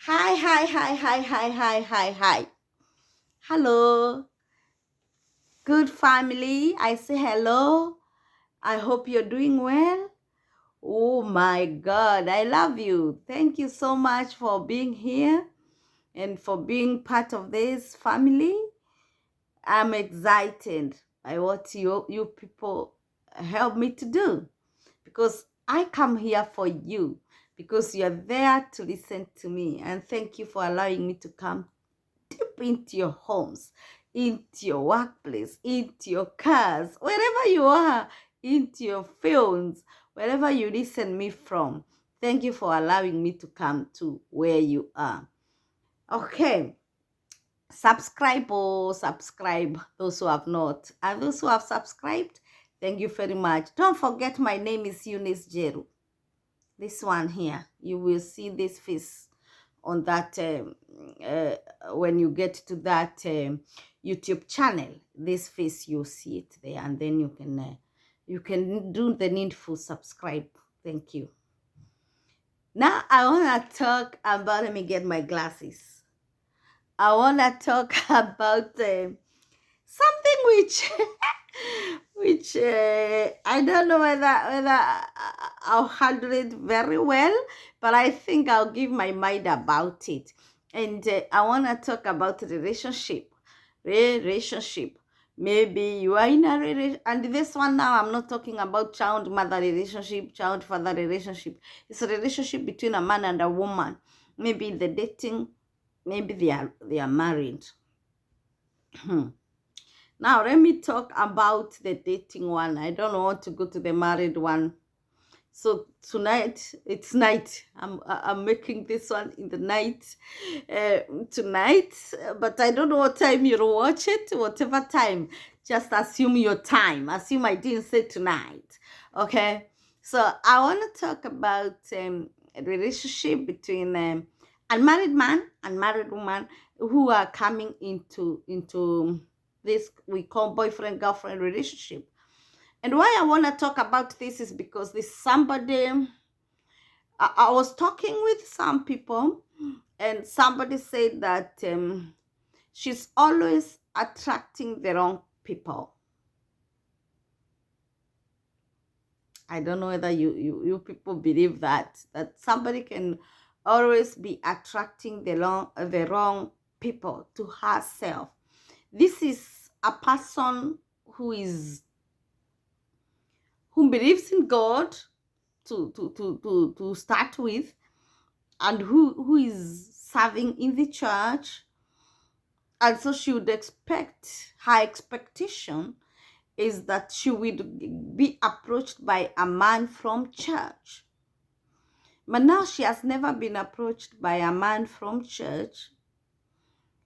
Hi, hi, hi, hi, hi, hi, hi, hi. Hello, good family. I say hello. I hope you're doing well. Oh my God, I love you. Thank you so much for being here and for being part of this family. I'm excited by what you people help me to do because I come here for you because you're there to listen to me. And thank you for allowing me to come deep into your homes, into your workplace, into your cars, wherever you are, into your phones, wherever you listen me from. Thank you for allowing me to come to where you are. Okay, subscribe or subscribe those who have not. And those who have subscribed, thank you very much. Don't forget my name is Eunice Jeru. This one here, you will see this face on that when you get to that YouTube channel. This face, you'll see it there, and then you can do the needful subscribe. Thank you. Now I want to talk about, let me get my glasses. I want to talk about something which which I don't know whether I'll handle it very well, but I think I'll give my mind about it. And I want to talk about relationship. Maybe you are in a relationship, and this one now I'm not talking about child mother relationship, child father relationship. It's a relationship between a man and a woman. Maybe the dating, maybe they are married. Now, let me talk about the dating one. I don't want to go to the married one. So tonight, it's night. I'm making this one in the night tonight, but I don't know what time you'll watch it. Whatever time, just assume your time. Assume I didn't say tonight. Okay. So I want to talk about a relationship between unmarried man and married woman who are coming into this we call boyfriend girlfriend relationship. And why I want to talk about this is because this somebody I was talking with some people, and somebody said that she's always attracting the wrong people. I don't know whether you people believe that somebody can always be attracting the wrong people to herself. This is a person who believes in God to start with, and who is serving in the church. And so she would expect, her expectation is that she would be approached by a man from church. But now she has never been approached by a man from church.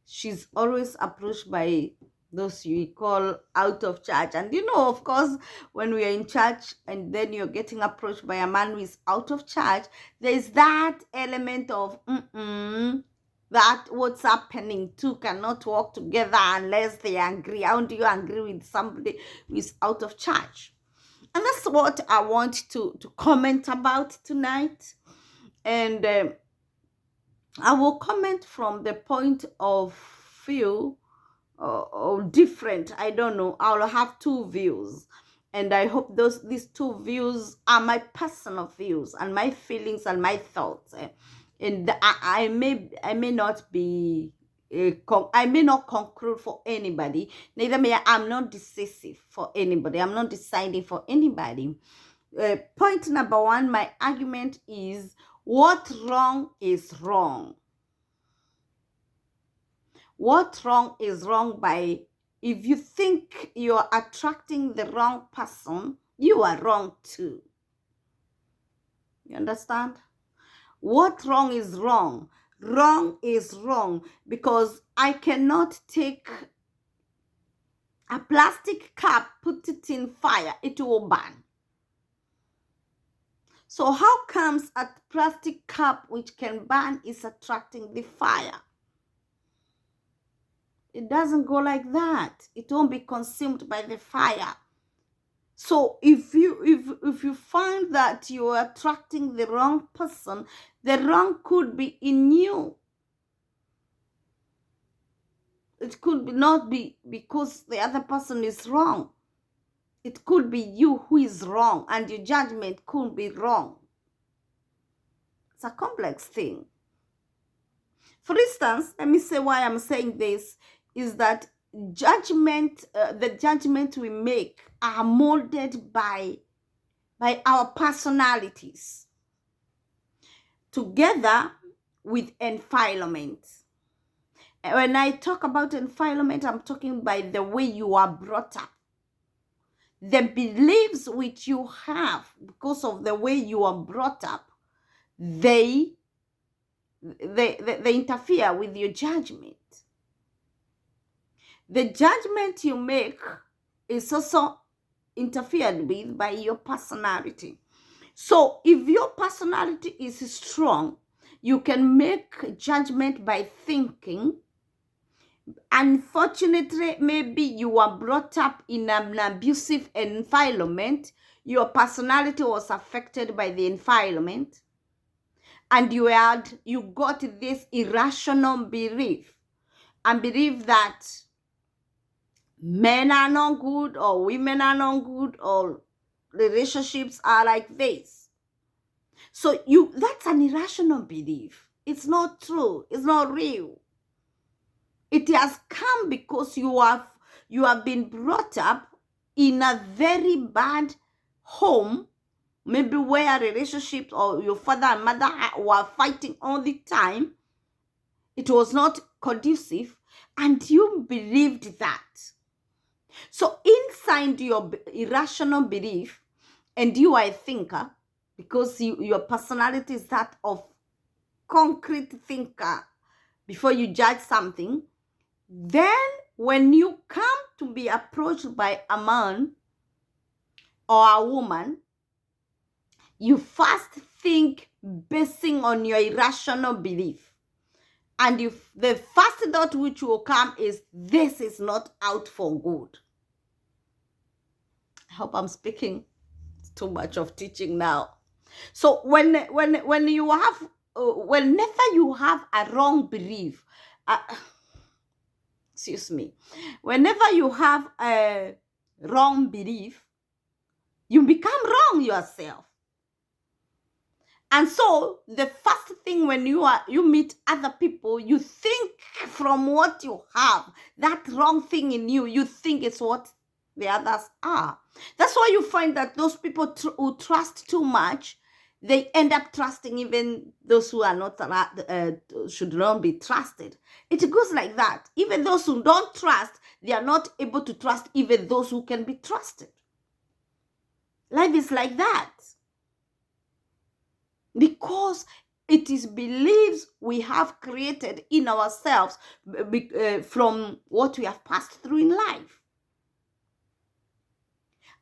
She's always approached by those you call out of church. And of course, when we are in church and then you're getting approached by a man who is out of church, there's that element of that what's happening two cannot work together unless they agree. How do you agree with somebody who is out of church? And that's what I want to comment about tonight. And I will comment from the point of view or different. I don't know. I'll have two views, and I hope these two views are my personal views and my feelings and my thoughts. And I may not be. I may not conclude for anybody. Neither may I'm not decisive for anybody. I'm not deciding for anybody. Point number one, my argument is what wrong is wrong. What wrong is wrong by, if you think you're attracting the wrong person, you are wrong too. You understand? What wrong is wrong? Wrong is wrong because I cannot take a plastic cup, put it in fire, it will burn. So how comes a plastic cup which can burn is attracting the fire? It doesn't go like that. It won't be consumed by the fire. So if you find that you are attracting the wrong person, the wrong could be in you. It could not be because the other person is wrong. It could be you who is wrong, and your judgment could be wrong. It's a complex thing. For instance, let me say why I'm saying this is that the judgment we make are molded by our personalities together with environment. When I talk about environment, I'm talking by the way you are brought up. The beliefs which you have because of the way you are brought up, they interfere with your judgment. The judgment you make is also interfered with by your personality. So if your personality is strong, you can make judgment by thinking. Unfortunately, maybe you were brought up in an abusive environment. Your personality was affected by the environment, and you got this irrational belief and believe that men are not good or women are not good or relationships are like this. So that's an irrational belief. It's not true. It's not real. It has come because you have been brought up in a very bad home, maybe where relationships or your father and mother were fighting all the time. It was not conducive, and you believed that. So inside your irrational belief, and you are a thinker, because your personality is that of concrete thinker before you judge something, then when you come to be approached by a man or a woman, you first think basing on your irrational belief. And the first thought which will come is, this is not out for good. I hope I'm speaking too much of teaching now. So when you have, whenever you have a wrong belief, whenever you have a wrong belief, you become wrong yourself. And so the first thing when you meet other people, you think from what you have, that wrong thing in you, you think it's what the others are. That's why you find that those people who trust too much, they end up trusting even those who are not should not be trusted. It goes like that. Even those who don't trust, they are not able to trust even those who can be trusted. Life is like that. Because it is beliefs we have created in ourselves from what we have passed through in life.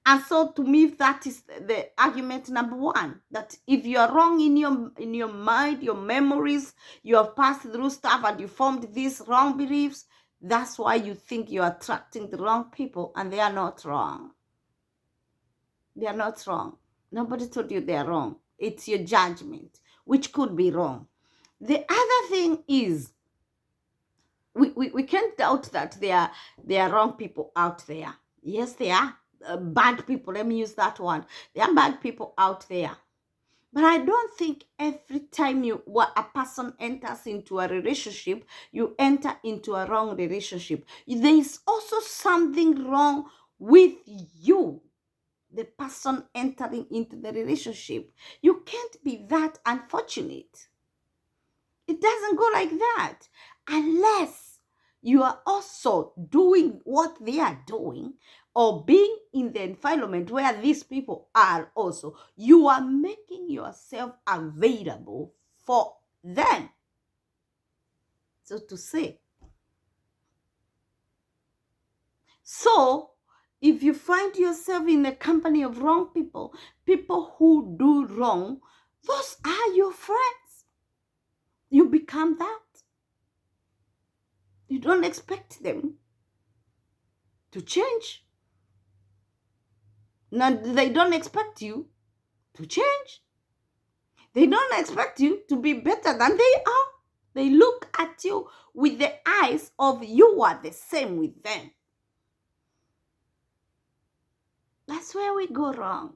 And so to me, that is the argument number one, that if you are wrong in your mind, your memories, you have passed through stuff and you formed these wrong beliefs, that's why you think you're attracting the wrong people, and they are not wrong. They are not wrong. Nobody told you they are wrong. It's your judgment, which could be wrong. The other thing is, we can't doubt that there are wrong people out there. Yes, they are bad people. Let me use that one. There are bad people out there. But I don't think every time a person enters into a relationship, you enter into a wrong relationship. There is also something wrong with you, the person entering into the relationship. You can't be that unfortunate. It doesn't go like that unless you are also doing what they are doing, or being in the environment where these people are also. You are making yourself available for them, so to say. So if you find yourself in the company of wrong people, people who do wrong, those are your friends. You become that. You don't expect them to change. Now, they don't expect you to change. They don't expect you to be better than they are. They look at at you with the eyes of you are the same with them. That's where we go wrong.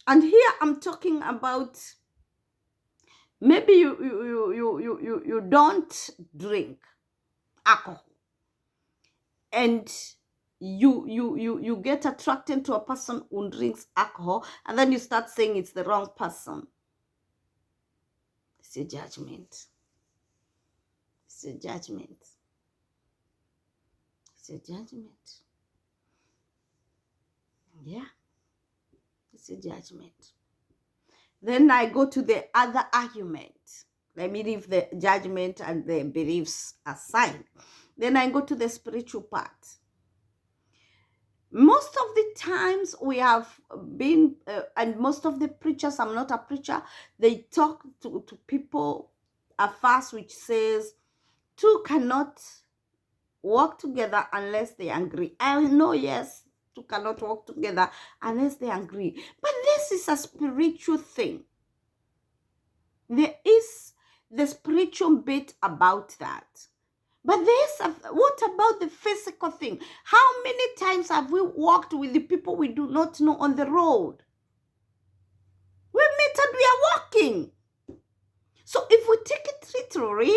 And here I'm talking about maybe you don't drink alcohol, and you get attracted to a person who drinks alcohol, and then you start saying it's the wrong person. It's a judgment. It's a judgment. It's a judgment. Yeah. It's a judgment. Then I go to the other argument. Let me leave the judgment and the beliefs aside. Then I go to the spiritual part. Most of the times we have been, and most of the preachers, I'm not a preacher, they talk to people a verse which says, two cannot walk together unless they agree. I know, yes, two cannot walk together unless they agree. But this is a spiritual thing. There is the spiritual bit about that. But what about the physical thing? How many times have we walked with the people we do not know on the road? We meet and we are walking. So if we take it literally,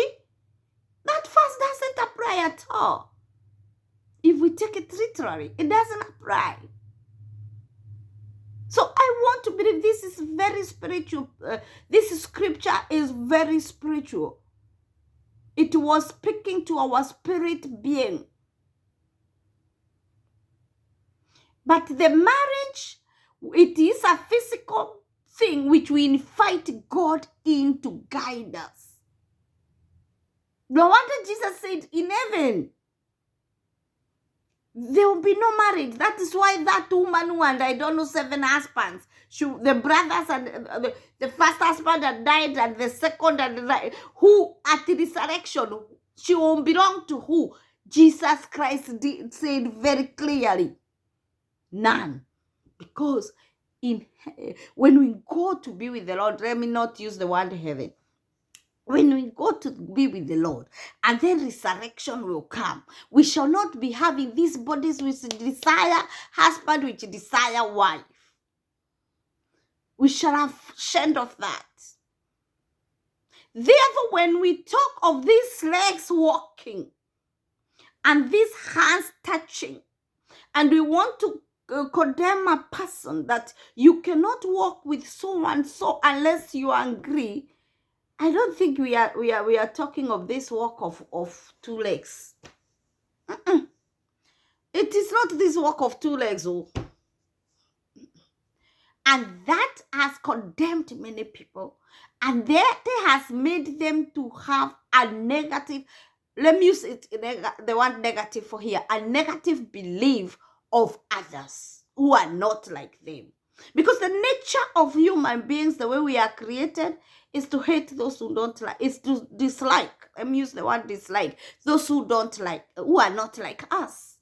that verse doesn't apply at all. If we take it literally, it doesn't apply. So I want to believe this is very spiritual. This scripture is very spiritual. It was speaking to our spirit being. But the marriage, it is a physical thing which we invite God in to guide us. No wonder Jesus said in heaven, there will be no marriage. That is why that woman who had, I don't know, 7 husbands, the brothers and the first husband had died and the second had died, who at the resurrection, she won't belong to who? Jesus Christ said very clearly, none. Because when we go to be with the Lord, let me not use the word heaven. When we go to be with the Lord, and then resurrection will come, we shall not be having these bodies which desire husband, which desire wife. We shall have shed of that. Therefore, when we talk of these legs walking and these hands touching, and we want to condemn a person that you cannot walk with so and so unless you agree, I don't think we are talking of this walk of 2 legs. It is not this walk of 2 legs. Oh. And that has condemned many people. And that has made them to have a negative, let me use it, the word negative for here, a negative belief of others who are not like them. Because the nature of human beings, the way we are created, is to hate those who don't like, is to dislike. Let me use the word dislike. Those who don't like, who are not like us.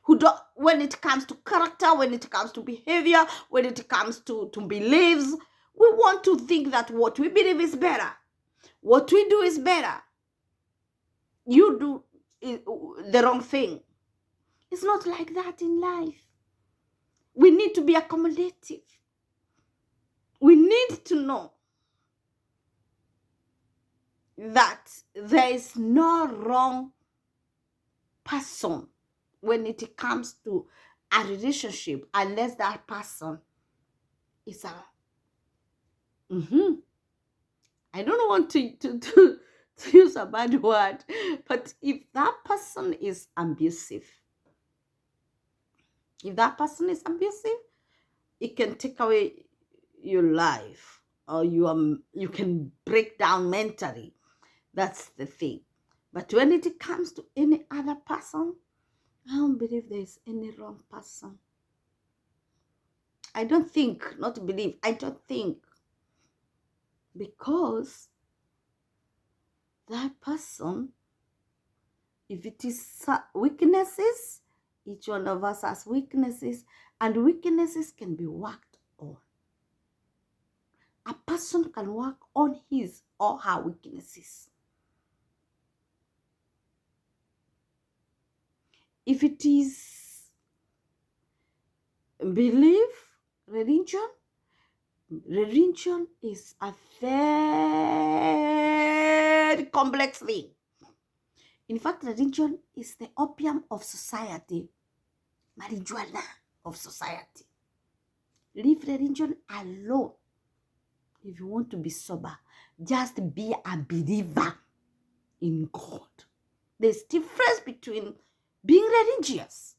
Who don't, when it comes to character, when it comes to behavior, when it comes to beliefs, we want to think that what we believe is better. What we do is better. You do the wrong thing. It's not like that in life. We need to be accommodative. We need to know that there is no wrong person when it comes to a relationship, unless that person is a I don't want to use a bad word, but if that person is abusive, it can take away your life, or you can break down mentally. That's the thing. But when it comes to any other person, I don't believe there's any wrong person. I don't think, not believe, I don't think. Because that person, if it is weaknesses, each one of us has weaknesses, and weaknesses can be worked on. A person can work on his or her weaknesses. If it is belief, religion is a very complex thing. In fact, religion is the opium of society, marijuana of society. Leave religion alone. If you want to be sober, just be a believer in God. There's difference between being religious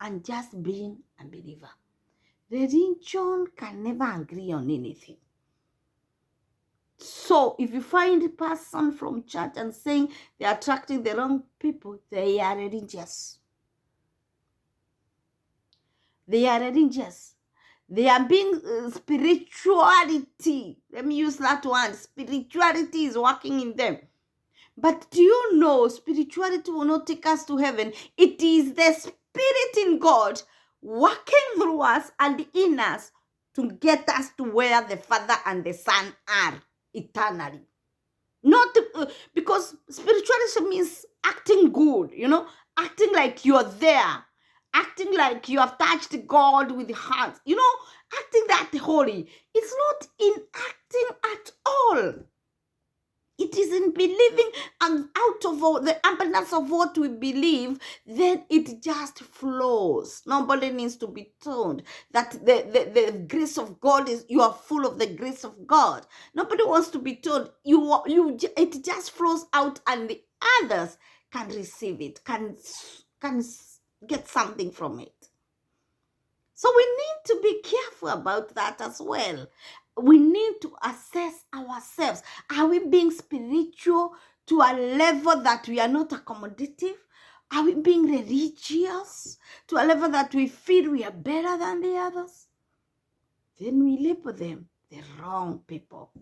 and just being a believer. Religion can never agree on anything. So if you find a person from church and saying they're attracting the wrong people, they are religious. They are religious. They are being spirituality. Let me use that one. Spirituality is working in them. But do you know spirituality will not take us to heaven? It is the Spirit in God working through us and in us to get us to where the Father and the Son are eternally. Not because spirituality means acting good, acting like you're there, acting like you have touched God with your hands, acting that holy. It's not in acting at all. It is in believing, and out of all the abundance of what we believe, then it just flows. Nobody needs to be told that the grace of God is, you are full of the grace of God. Nobody wants to be told it just flows out, and the others can receive it, can get something from it. So we need to be careful about that as well. We need to assess ourselves. Are we being spiritual to a level that we are not accommodative? Are we being religious to a level that we feel we are better than the others? Then we label them the wrong people.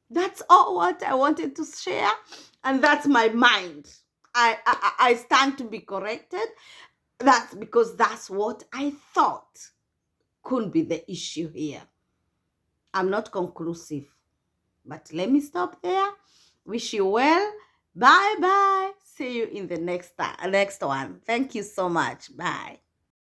That's all what I wanted to share, and that's my mind. I stand to be corrected. That's because that's what I thought could be the issue here. I'm not conclusive, but let me stop there. Wish you well. Bye bye. See you in the next one. Thank you so much. Bye.